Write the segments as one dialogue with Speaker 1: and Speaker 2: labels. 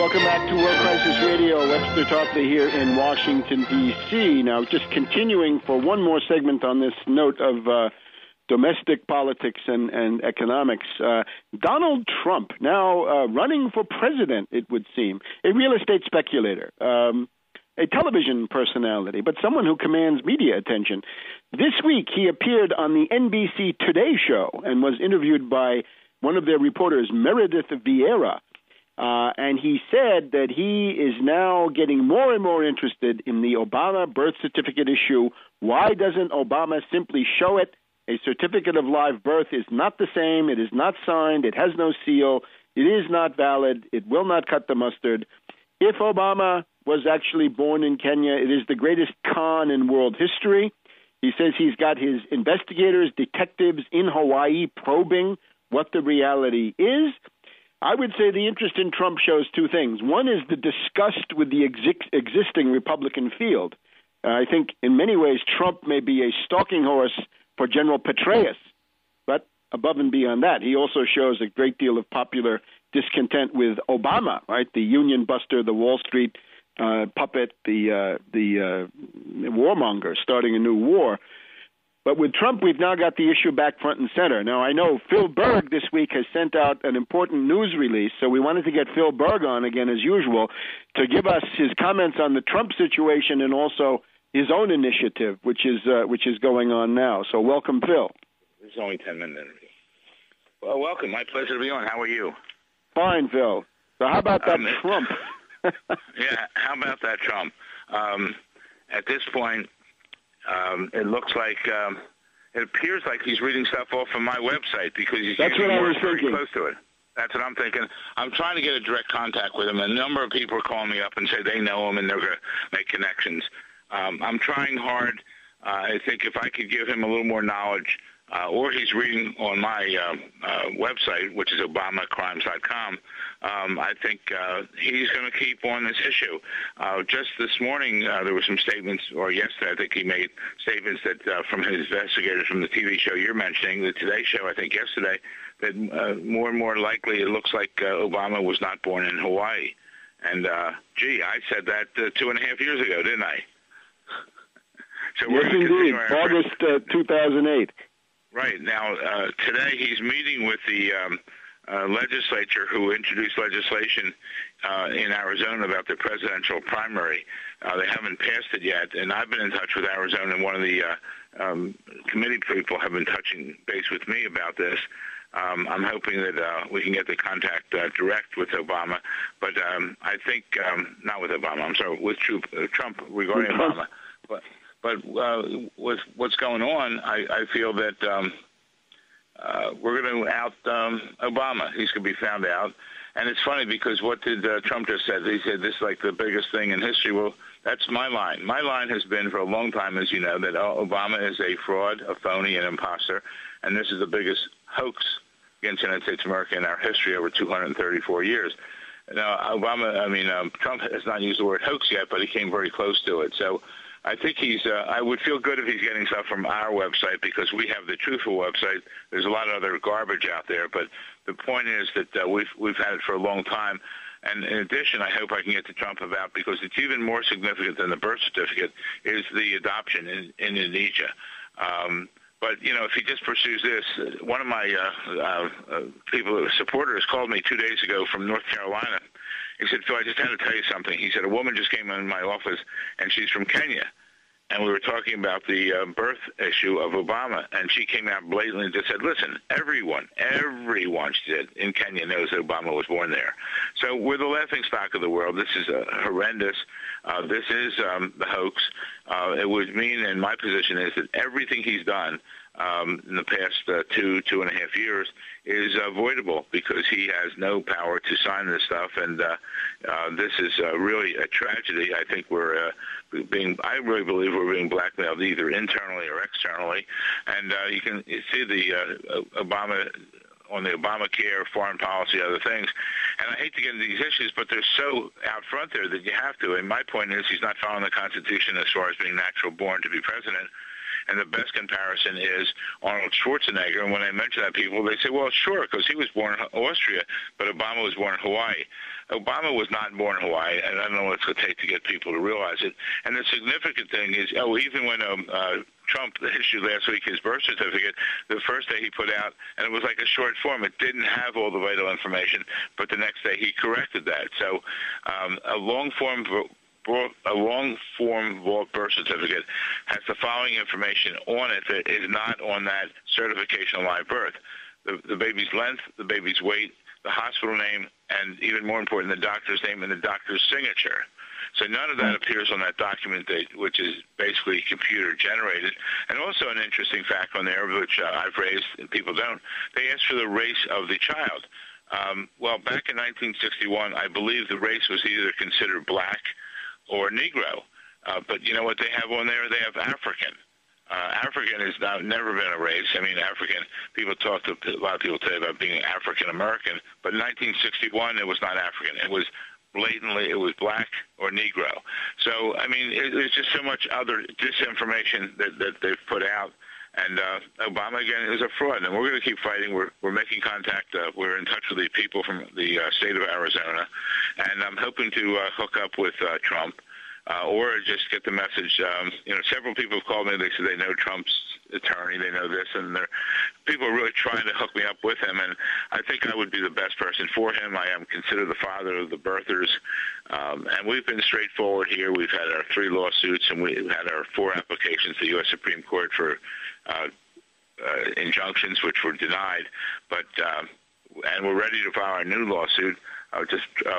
Speaker 1: welcome back to World Crisis Radio. Webster Tarpley here in Washington, D.C. Now, just continuing for one more segment on this note of domestic politics and economics. Donald Trump, now running for president, it would seem, a real estate speculator, a television personality, but someone who commands media attention. This week, he appeared on the NBC Today show and was interviewed by one of their reporters, Meredith Vieira. And he said that he is now getting more and more interested in the Obama birth certificate issue. Why doesn't Obama simply show it? A certificate of live birth is not the same. It is not signed. It has no seal. It is not valid. It will not cut the mustard. If Obama was actually born in Kenya, it is the greatest con in world history. He says he's got his investigators, detectives in Hawaii probing what the reality is. I would say the interest in Trump shows two things. One is the disgust with the existing Republican field. I think in many ways Trump may be a stalking horse for General Petraeus, but above and beyond that, he also shows a great deal of popular discontent with Obama, right? The union buster, the Wall Street puppet, the warmonger starting a new war. But with Trump, we've now got the issue back front and center. Now, I know Phil Berg this week has sent out an important news release, so we wanted to get Phil Berg on again as usual to give us his comments on the Trump situation and also his own initiative, which is going on now. So welcome, Phil.
Speaker 2: This is only 10-minute interview. Well, welcome. My pleasure to be on. How are you?
Speaker 1: Fine, Phil. So how about that Trump?
Speaker 2: Yeah, how about that Trump? At this point, it looks like it appears like he's reading stuff off of my website because he's getting more very close to it. That's what I'm thinking. I'm trying to get a direct contact with him. A number of people are calling me up and say they know him and they're going to make connections. I'm trying hard. I think if I could give him a little more knowledge, or he's reading on my website, which is obamacrimes.com, I think he's going to keep on this issue. Just this morning, there were some statements, or yesterday, I think he made statements that from his investigators from the TV show you're mentioning, the Today Show, I think yesterday, that more and more likely it looks like Obama was not born in Hawaii. And, gee, I said that 2.5 years ago, didn't I? So
Speaker 1: yes, indeed. August 2008.
Speaker 2: Right. Now, today he's meeting with the legislature who introduced legislation in Arizona about the presidential primary. They haven't passed it yet, and I've been in touch with Arizona, and one of the committee people have been touching base with me about this. I'm hoping that we can get the contact direct with Obama, but I think not with Obama. I'm sorry, with Trump regarding Obama. But with what's going on, I feel that we're going to out Obama. He's going to be found out. And it's funny because what did Trump just said? He said this is like the biggest thing in history. Well, that's my line. My line has been for a long time, as you know, that Obama is a fraud, a phony, an imposter, and this is the biggest hoax against the United States of America in our history over 234 years. Now, Trump has not used the word hoax yet, but he came very close to it. So I think I would feel good if he's getting stuff from our website because we have the truthful website. There's a lot of other garbage out there, but the point is that we've had it for a long time. And in addition, I hope I can get to Trump about, because it's even more significant than the birth certificate, is the adoption in Indonesia. But, if he just pursues this, one of my supporters called me 2 days ago from North Carolina. He said, Phil, I just had to tell you something. He said, a woman just came in my office, and she's from Kenya. And we were talking about the birth issue of Obama, and she came out blatantly and just said, listen, everyone, she said, in Kenya knows that Obama was born there. So we're the laughingstock of the world. This is horrendous. This is the hoax. It would mean, and my position is, that everything he's done in the past 2.5 years is avoidable because he has no power to sign this stuff, and this is really a tragedy. I think I really believe we're being blackmailed either internally or externally, and you can see the Obama on the Obamacare, foreign policy, other things. And I hate to get into these issues, but they're so out front there that you have to. And my point is he's not following the Constitution as far as being natural born to be president. And the best comparison is Arnold Schwarzenegger. And when I mention that, people, they say, well, sure, because he was born in Austria, but Obama was born in Hawaii. Obama was not born in Hawaii, and I don't know what it's going to take to get people to realize it. And the significant thing is, even when Trump issued last week his birth certificate, the first day he put out, and it was like a short form. It didn't have all the vital information, but the next day he corrected that. So a long-form birth certificate has the following information on it that is not on that certification of live birth: the baby's length, the baby's weight, the hospital name, and even more important, the doctor's name and the doctor's signature. So none of that appears on that document, which is basically computer-generated. And also an interesting fact on there, which I've raised and people don't, they asked for the race of the child. Well, back in 1961, I believe the race was either considered black or Negro. But you know what they have on there? They have African. African has never been a race. I mean, African, a lot of people today about being African-American, but in 1961 it was not African. It was blatantly, it was black or Negro. So, I mean, there's just so much other disinformation that they've put out. And Obama, again, is a fraud, and we're going to keep fighting. We're making contact. We're in touch with the people from the state of Arizona, and I'm hoping to hook up with Trump. Or just get the message. Several people have called me. They said they know Trump's attorney. They know this, and people are really trying to hook me up with him. And I think I would be the best person for him. I am considered the father of the birthers, and we've been straightforward here. We've had our 3 lawsuits, and we've had our 4 applications to the U.S. Supreme Court for injunctions, which were denied. But and we're ready to file our new lawsuit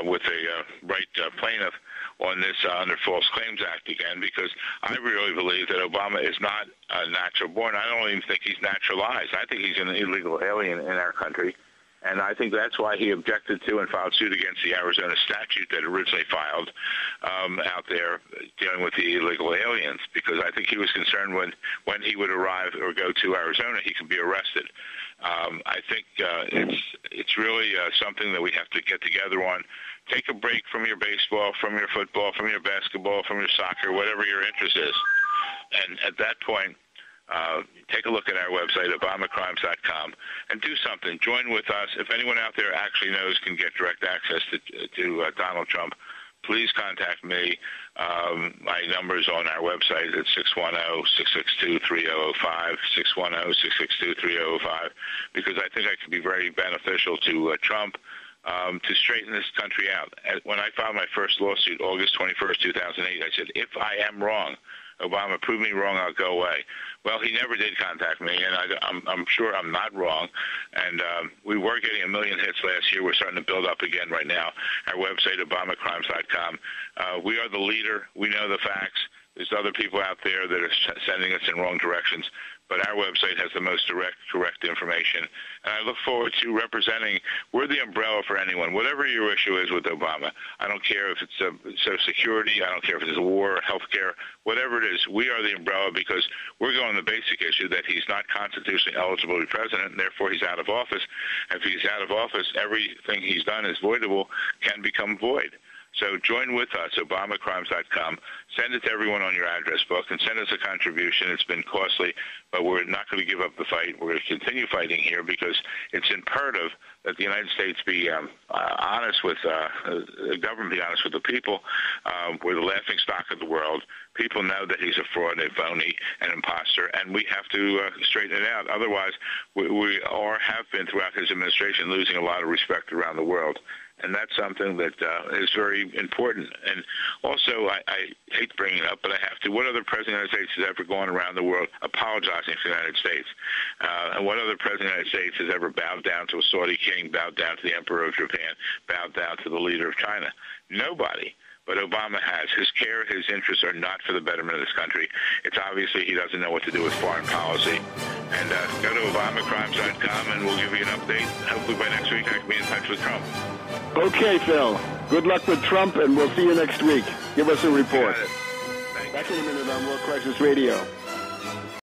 Speaker 2: with a right plaintiff on this under False Claims Act again, because I really believe that Obama is not natural born. I don't even think he's naturalized. I think he's an illegal alien in our country, and I think that's why he objected to and filed suit against the Arizona statute that originally filed out there dealing with the illegal aliens, because I think he was concerned when he would arrive or go to Arizona, he could be arrested. I think it's really something that we have to get together on. Take a break from your baseball, from your football, from your basketball, from your soccer, whatever your interest is. And at that point, take a look at our website, obamacrimes.com, and do something. Join with us. If anyone out there actually knows can get direct access to Donald Trump, please contact me. My number's on our website at 610-662-3005, 610-662-3005, because I think I could be very beneficial to Trump to straighten this country out. When I filed my first lawsuit, August 21st, 2008, I said, if I am wrong, Obama, prove me wrong, I'll go away. Well, he never did contact me, and I'm sure I'm not wrong. And we were getting 1 million hits last year. We're starting to build up again right now. Our website, obamacrimes.com. We are the leader. We know the facts. There's other people out there that are sending us in wrong directions, but our website has the most correct information. And I look forward to representing. We're the umbrella for anyone, whatever your issue is with Obama. I don't care if it's Social Security. I don't care if it's war, health care, whatever it is. We are the umbrella because we're going the basic issue that he's not constitutionally eligible to be president, and therefore he's out of office. If he's out of office, everything he's done is voidable, can become void. So join with us, obamacrimes.com. Send it to everyone on your address book and send us a contribution. It's been costly, but we're not going to give up the fight. We're going to continue fighting here because it's imperative that the United States be honest with the government, be honest with the people. We're the laughing stock of the world. People know that he's a fraud, a phony, an imposter, and we have to straighten it out. Otherwise, we have been throughout his administration losing a lot of respect around the world. And that's something that is very important. And also, I hate bringing it up, but I have to. What other president of the United States has ever gone around the world apologizing to the United States? And what other president of the United States has ever bowed down to a Saudi king, bowed down to the emperor of Japan, bowed down to the leader of China? Nobody. But Obama has. His care, his interests are not for the betterment of this country. It's obviously he doesn't know what to do with foreign policy. And go to obamacrimes.com and we'll give you an update. Hopefully by next week I can be in touch with Trump.
Speaker 1: Okay, Phil. Good luck with Trump, and we'll see you next week. Give us a report.
Speaker 2: Back
Speaker 1: in a minute on World Crisis Radio.